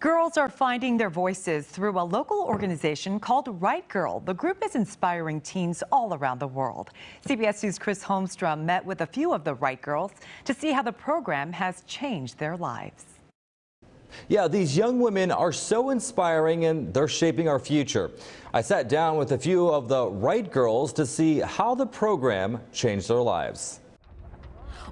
Girls are finding their voices through a local organization called WriteGirl. The group is inspiring teens all around the world. CBS News' Chris Holmstrom met with a few of the WriteGirls to see how the program has changed their lives. Yeah, these young women are so inspiring and they're shaping our future. I sat down with a few of the WriteGirls to see how the program changed their lives.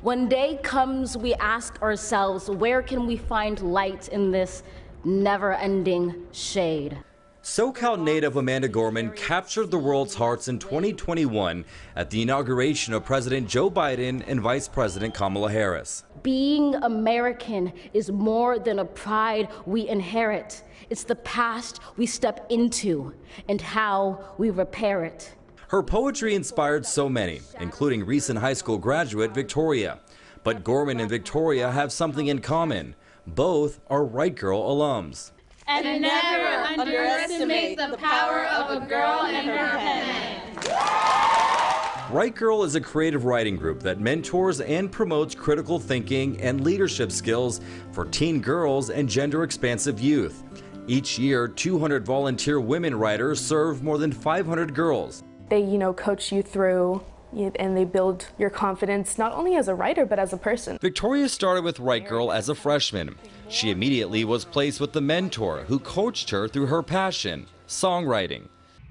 When day comes, we ask ourselves, where can we find light in this never-ending shade? SoCal native Amanda Gorman captured the world's hearts in 2021 at the inauguration of President Joe Biden and Vice President Kamala Harris. Being American is more than a pride we inherit. It's the past we step into and how we repair it. Her poetry inspired so many, including recent high school graduate Victoria. But Gorman and Victoria have something in common. Both are WriteGirl alums. And never underestimate the power of a girl and her pen. WriteGirl is a creative writing group that mentors and promotes critical thinking and leadership skills for teen girls and gender-expansive youth. Each year, 200 volunteer women writers serve more than 500 girls. They, coach you through and they build your confidence not only as a writer but as a person. Victoria started with WriteGirl as a freshman. She immediately was placed with the mentor who coached her through her passion, songwriting.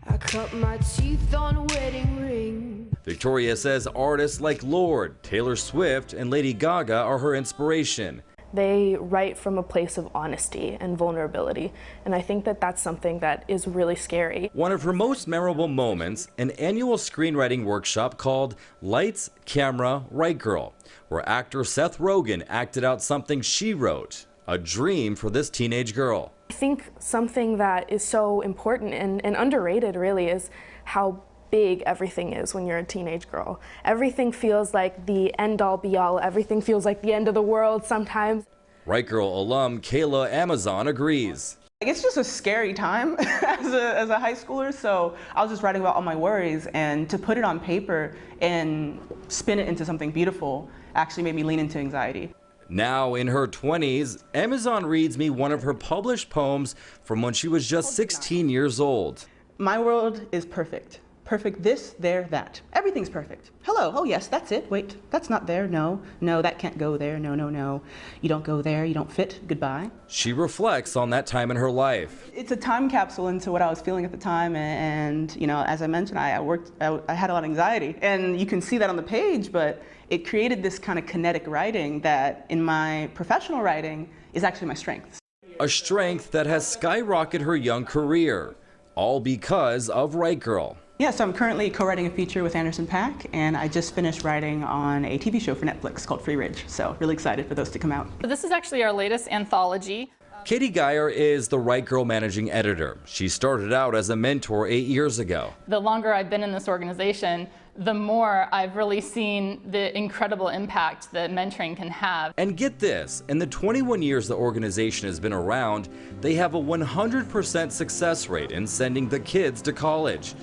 I cut my teeth on a wedding ring. Victoria says artists like Lorde, Taylor Swift, and Lady Gaga are her inspiration. They write from a place of honesty and vulnerability, and I think that that's something that is really scary. One of her most memorable moments, an annual screenwriting workshop called Lights, Camera, WriteGirl, where actor Seth Rogen acted out something she wrote, a dream for this teenage girl. I think something that is so important and underrated really is how big everything is when you're a teenage girl. Everything feels like the end-all be-all. Everything feels like the end of the world sometimes. WriteGirl alum Kayla Amazon agrees. It's just a scary time as a high schooler, so I was just writing about all my worries, and to put it on paper and spin it into something beautiful actually made me lean into anxiety. Now in her 20s, Amazon reads me one of her published poems from when she was just 16 years old. My world is perfect. Perfect this, there, that. Everything's perfect. Hello, oh yes, that's it. Wait, that's not there, no. No, that can't go there, no, no, no. You don't go there, you don't fit, goodbye. She reflects on that time in her life. It's a time capsule into what I was feeling at the time, and as I mentioned, I had a lot of anxiety. And you can see that on the page, but it created this kind of kinetic writing that in my professional writing is actually my strength. A strength that has skyrocketed her young career, all because of WriteGirl. Yeah, so I'm currently co-writing a feature with Anderson .Paak, and I just finished writing on a TV show for Netflix called Free Ridge, so really excited for those to come out. This is actually our latest anthology. Katie Geyer is the WriteGirl managing editor. She started out as a mentor 8 years ago. The longer I've been in this organization, the more I've really seen the incredible impact that mentoring can have. And get this, in the 21 years the organization has been around, they have a 100% success rate in sending the kids to college.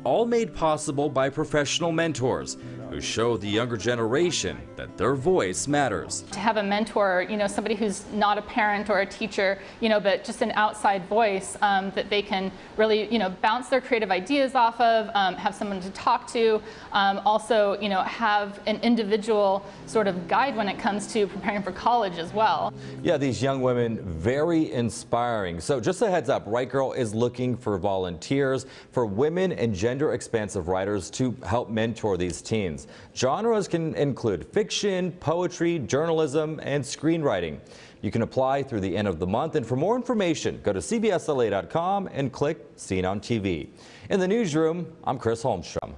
All made possible by professional mentors who show the younger generation that their voice matters. To have a mentor, somebody who's not a parent or a teacher, but just an outside voice that they can really, bounce their creative ideas off of, have someone to talk to, also, have an individual sort of guide when it comes to preparing for college as well. Yeah, these young women, very inspiring. So just a heads up, WriteGirl is looking for volunteers, for women and gender-expansive writers to help mentor these teens. Genres can include fiction, poetry, journalism, and screenwriting. You can apply through the end of the month, and for more information, go to cbsla.com and click Seen on TV. In the newsroom, I'm Chris Holmstrom.